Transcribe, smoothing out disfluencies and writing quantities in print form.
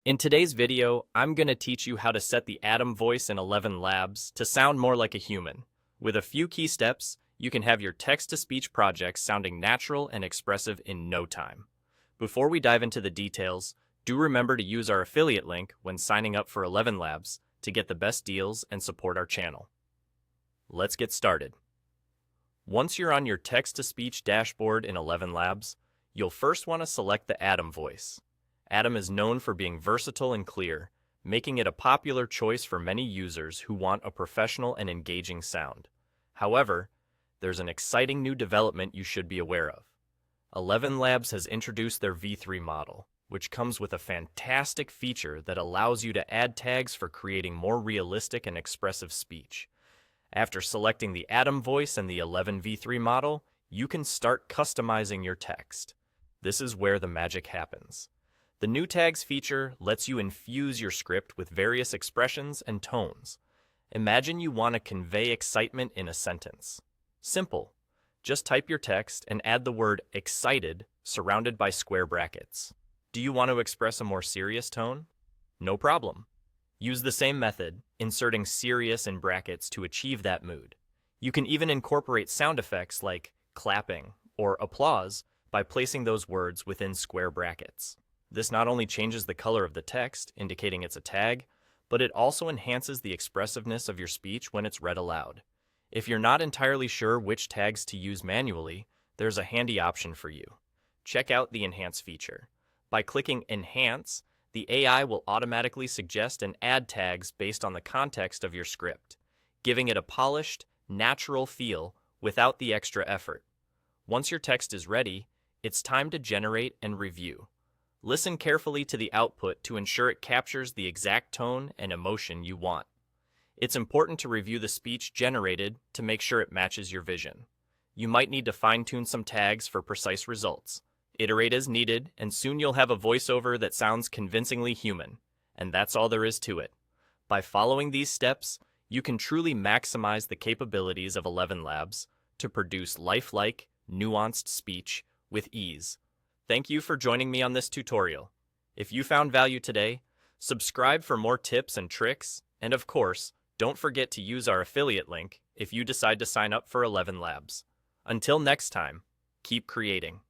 In today's video, I'm going to teach you how to set the Adam voice in ElevenLabs to sound more like a human. With a few key steps, you can have your text-to-speech projects sounding natural and expressive in no time. Before we dive into the details, do remember to use our affiliate link when signing up for ElevenLabs to get the best deals and support our channel. Let's get started. Once you're on your text-to-speech dashboard in ElevenLabs, you'll first want to select the Adam voice. Adam is known for being versatile and clear, making it a popular choice for many users who want a professional and engaging sound. However, there's an exciting new development you should be aware of. ElevenLabs has introduced their V3 model, which comes with a fantastic feature that allows you to add tags for creating more realistic and expressive speech. After selecting the Adam voice and the 11 V3 model, you can start customizing your text. This is where the magic happens. The new tags feature lets you infuse your script with various expressions and tones. Imagine you want to convey excitement in a sentence. Simple. Just type your text and add the word excited surrounded by square brackets. Do you want to express a more serious tone? No problem. Use the same method, inserting serious in brackets to achieve that mood. You can even incorporate sound effects like clapping or applause by placing those words within square brackets. This not only changes the color of the text, indicating it's a tag, but it also enhances the expressiveness of your speech when it's read aloud. If you're not entirely sure which tags to use manually, there's a handy option for you. Check out the Enhance feature. By clicking Enhance, the AI will automatically suggest and add tags based on the context of your script, giving it a polished, natural feel without the extra effort. Once your text is ready, it's time to generate and review. Listen carefully to the output to ensure it captures the exact tone and emotion you want. It's important to review the speech generated to make sure it matches your vision. You might need to fine-tune some tags for precise results. Iterate as needed, and soon you'll have a voiceover that sounds convincingly human. And that's all there is to it. By following these steps, you can truly maximize the capabilities of ElevenLabs to produce lifelike, nuanced speech with ease. Thank you for joining me on this tutorial. If you found value today, subscribe for more tips and tricks, and of course, don't forget to use our affiliate link if you decide to sign up for ElevenLabs. Until next time, keep creating.